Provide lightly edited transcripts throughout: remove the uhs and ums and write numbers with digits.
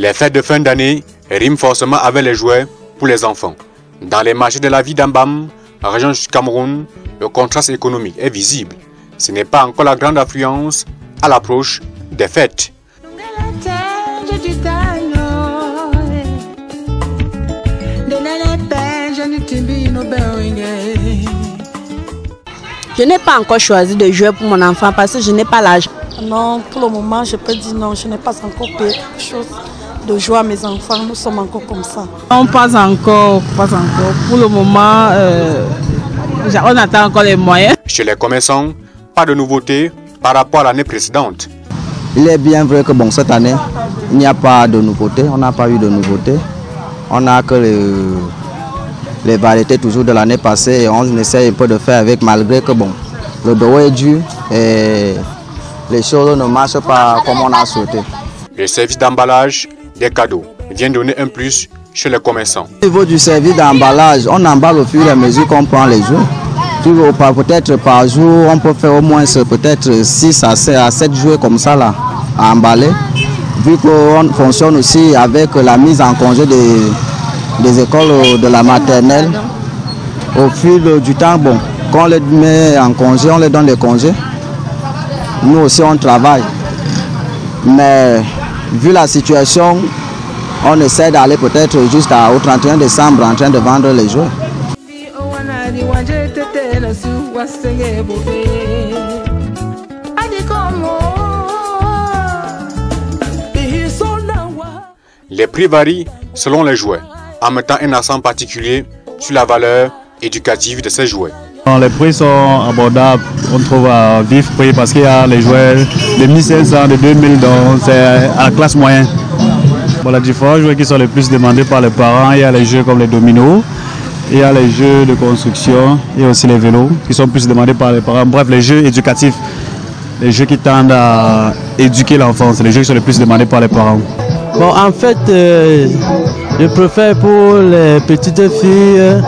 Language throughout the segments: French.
Les fêtes de fin d'année riment forcément avec les jouets pour les enfants. Dans les marchés de la ville d'Ambam, région du Cameroun, le contraste économique est visible. Ce n'est pas encore la grande affluence à l'approche des fêtes. Je n'ai pas encore choisi de jouer pour mon enfant parce que je n'ai pas l'âge. Non, pour le moment, je peux dire non, je n'ai pas encore payé quelque chose de jouer à mes enfants. Nous sommes encore comme ça. Non, pas encore. Pour le moment, on attend encore les moyens. Chez les commerçants, pas de nouveauté par rapport à l'année précédente. Il est bien vrai que cette année, il n'y a pas de nouveauté. On n'a pas eu de nouveauté. On n'a que les variétés toujours de l'année passée et on essaie un peu de faire avec, malgré que le dos est dur et les choses ne marchent pas comme on a souhaité. Le service d'emballage des cadeaux vient donner un plus chez les commerçants. Au niveau du service d'emballage, on emballe au fur et à mesure qu'on prend les jours. Peut-être par jour, on peut faire au moins peut-être 6 à 7 jours comme ça là, à emballer. Vu qu'on fonctionne aussi avec la mise en congé des écoles de la maternelle, au fil du temps, quand on les met en congé, on les donne des congés. Nous aussi on travaille. Mais vu la situation, on essaie d'aller peut-être jusqu'au 31 décembre en train de vendre les jouets. Les prix varient selon les jouets, en mettant un accent particulier sur la valeur éducative de ces jouets. Les prix sont abordables, on trouve à vif prix parce qu'il y a les jouets de 1500, de 2000, donc c'est à la classe moyenne. Les différents jouets qui sont les plus demandés par les parents, il y a les jeux comme les dominos, il y a les jeux de construction, il y a aussi les vélos qui sont plus demandés par les parents. Bref, les jeux éducatifs, les jeux qui tendent à éduquer l'enfant, c'est les jeux qui sont les plus demandés par les parents. En fait, je préfère pour les petites filles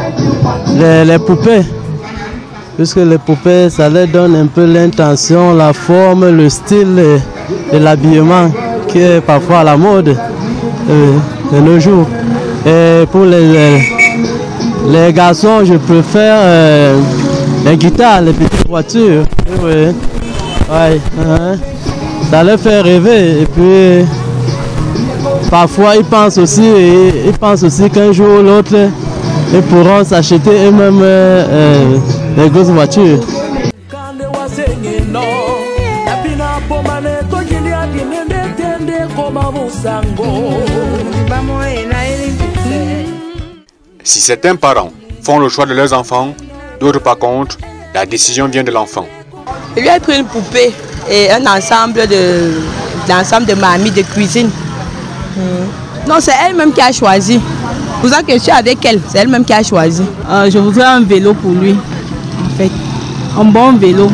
les poupées. Puisque les poupées, ça leur donne un peu l'intention, la forme, le style de l'habillement qui est parfois à la mode de nos jours. Et pour les garçons, je préfère les guitares, les petites voitures. Ça leur fait rêver. Et puis, parfois, ils pensent aussi qu'un jour ou l'autre, ils pourront s'acheter eux-mêmes les grosses voitures. Si certains parents font le choix de leurs enfants, d'autres par contre, la décision vient de l'enfant. Je lui ai pris une poupée et un ensemble de mamies de cuisine. Non, c'est elle-même qui a choisi. Pour ça que je suis avec elle, c'est elle-même qui a choisi. Je voudrais un vélo pour lui, en fait. Un bon vélo.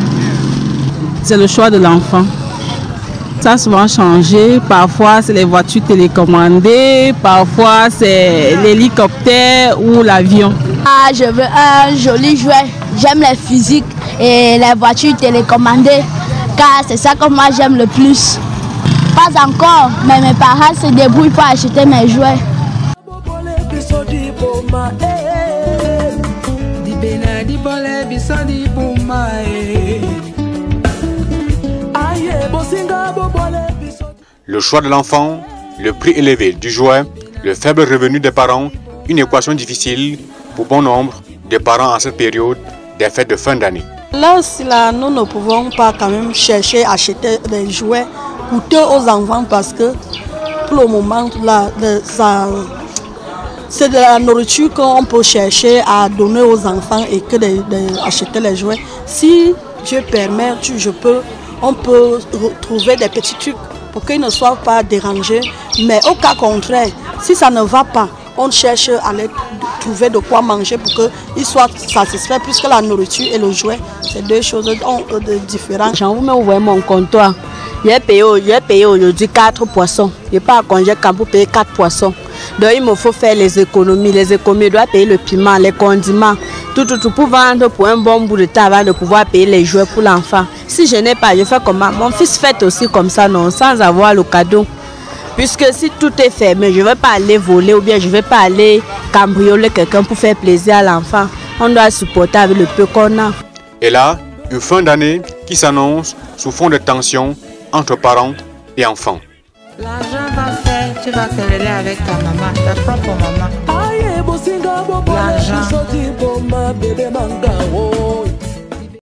C'est le choix de l'enfant. Ça a souvent changé. Parfois, c'est les voitures télécommandées. Parfois, c'est l'hélicoptère ou l'avion. Je veux un joli jouet. J'aime les physiques et les voitures télécommandées. Car c'est ça que moi j'aime le plus. Pas encore, mais mes parents se débrouillent pour acheter mes jouets. Le choix de l'enfant, le prix élevé du jouet, le faible revenu des parents, une équation difficile pour bon nombre de parents en cette période des fêtes de fin d'année. Là, nous ne pouvons pas quand même chercher à acheter des jouets coûteux aux enfants parce que pour le moment, c'est de la nourriture qu'on peut chercher à donner aux enfants et que d'acheter les jouets. Si Dieu permet, on peut trouver des petits trucs pour qu'ils ne soient pas dérangés. Mais au cas contraire, si ça ne va pas, on cherche à les trouver de quoi manger pour qu'ils soient satisfaits, puisque la nourriture et le jouet, c'est deux choses différentes. J'en vous mets mon comptoir. J'ai payé aujourd'hui 4 poissons. Je n'ai pas à congé quand pour payer 4 poissons. Donc il me faut faire les économies. Les économies, je dois payer le piment, les condiments, tout pour vendre pour un bon bout de temps avant de pouvoir payer les jouets pour l'enfant. Si je n'ai pas, je fais comment? Mon fils fait aussi comme ça, non, sans avoir le cadeau. Puisque si tout est fermé, je ne vais pas aller voler ou bien je ne vais pas aller cambrioler quelqu'un pour faire plaisir à l'enfant. On doit supporter avec le peu qu'on a. Et là, une fin d'année qui s'annonce sous fond de tension entre parents et enfants. L'argent va faire, tu vas quereller avec ta maman, ta propre maman. L'argent.